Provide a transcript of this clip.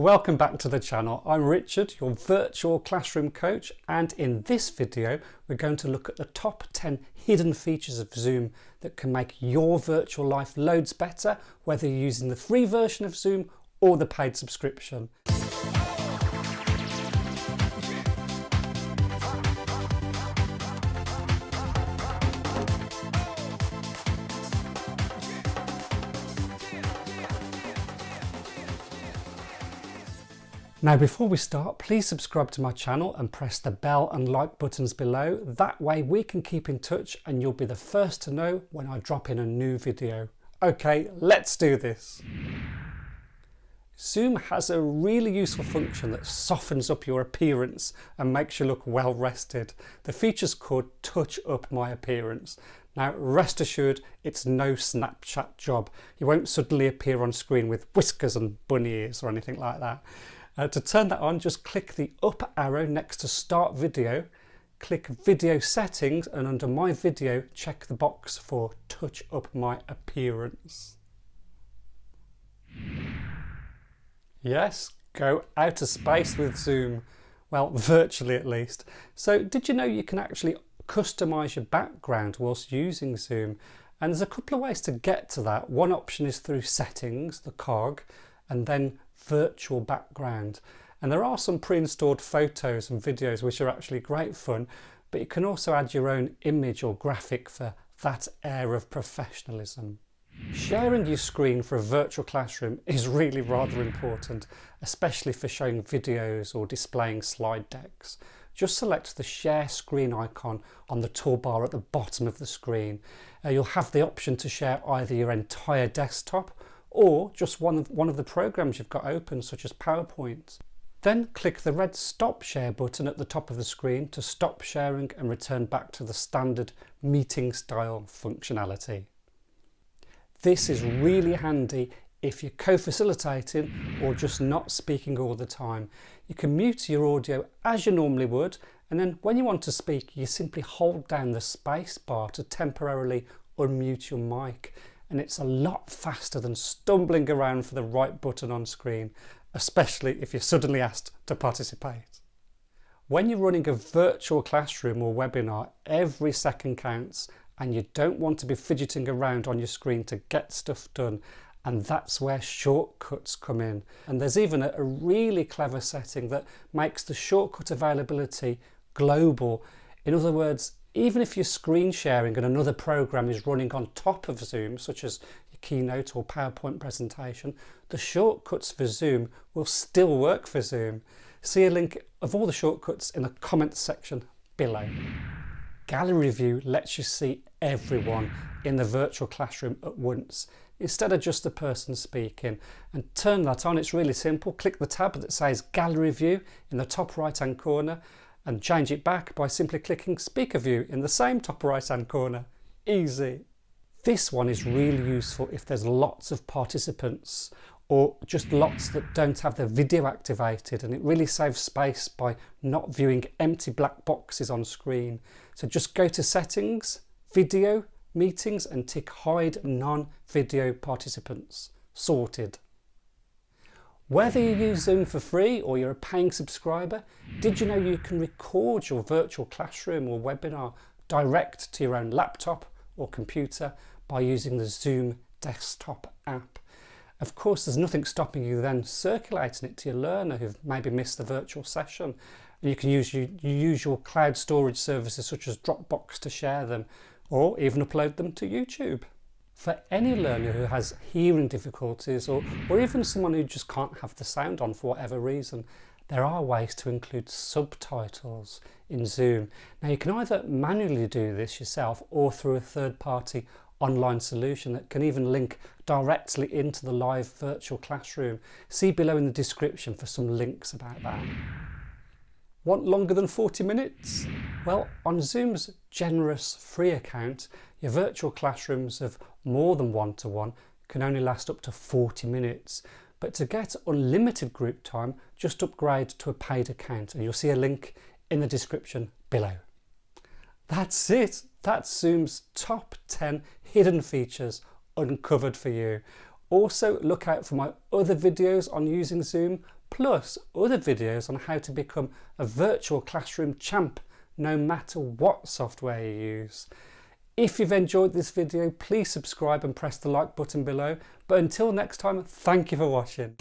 Welcome back to the channel. I'm Richard, your virtual classroom coach, and in this video we're going to look at the top 10 hidden features of Zoom that can make your virtual life loads better, whether you're using the free version of Zoom or the paid subscription. Now before we start, please subscribe to my channel and press the bell and like buttons below. That way we can keep in touch and you'll be the first to know when I drop in a new video. Okay, let's do this. Zoom has a really useful function that softens up your appearance and makes you look well rested. The feature's called Touch Up My Appearance. Now rest assured, it's no Snapchat job. You won't suddenly appear on screen with whiskers and bunny ears or anything like that. To turn that on, just click the up arrow next to Start Video, click Video Settings, and under My Video, check the box for Touch Up My Appearance. Yes, go outer space with Zoom. Well, virtually at least. So did you know you can actually customize your background whilst using Zoom? And there's a couple of ways to get to that. One option is through Settings, the cog, and then Virtual Background. And there are some pre-installed photos and videos which are actually great fun, but you can also add your own image or graphic for that air of professionalism. Sharing your screen for a virtual classroom is really rather important, especially for showing videos or displaying slide decks. Just select the share screen icon on the toolbar at the bottom of the screen. You'll have the option to share either your entire desktop or just one of the programs you've got open, such as PowerPoint. Then click the red Stop Share button at the top of the screen to stop sharing and return back to the standard meeting style functionality. This is really handy if you're co-facilitating or just not speaking all the time. You can mute your audio as you normally would, and then when you want to speak, you simply hold down the space bar to temporarily unmute your mic. And it's a lot faster than stumbling around for the right button on screen, especially if you're suddenly asked to participate. When you're running a virtual classroom or webinar, every second counts and you don't want to be fidgeting around on your screen to get stuff done, and that's where shortcuts come in. And there's even a really clever setting that makes the shortcut availability global. In other words, even if you're screen sharing and another program is running on top of Zoom, such as your Keynote or PowerPoint presentation, the shortcuts for Zoom will still work for Zoom. See a link of all the shortcuts in the comments section below. Gallery View lets you see everyone in the virtual classroom at once, instead of just the person speaking. And turn that on, it's really simple. Click the tab that says Gallery View in the top right hand corner, and change it back by simply clicking Speaker View in the same top right hand corner. Easy. This one is really useful if there's lots of participants or just lots that don't have their video activated, and it really saves space by not viewing empty black boxes on screen. So just go to Settings, Video, Meetings, and tick Hide Non-Video Participants. Sorted. Whether you use Zoom for free or you're a paying subscriber, did you know you can record your virtual classroom or webinar direct to your own laptop or computer by using the Zoom desktop app? Of course, there's nothing stopping you then circulating it to your learner who've maybe missed the virtual session. You can use your usual cloud storage services such as Dropbox to share them, or even upload them to YouTube. For any learner who has hearing difficulties or even someone who just can't have the sound on for whatever reason, there are ways to include subtitles in Zoom. Now you can either manually do this yourself or through a third-party online solution that can even link directly into the live virtual classroom. See below in the description for some links about that. Want longer than 40 minutes? Well, on Zoom's generous free account, your virtual classrooms of more than one-to-one can only last up to 40 minutes. But to get unlimited group time, just upgrade to a paid account, and you'll see a link in the description below. That's it. That's Zoom's top 10 hidden features uncovered for you. Also, look out for my other videos on using Zoom, plus other videos on how to become a virtual classroom champ no matter what software you use. If you've enjoyed this video, please subscribe and press the like button below. But until next time, thank you for watching.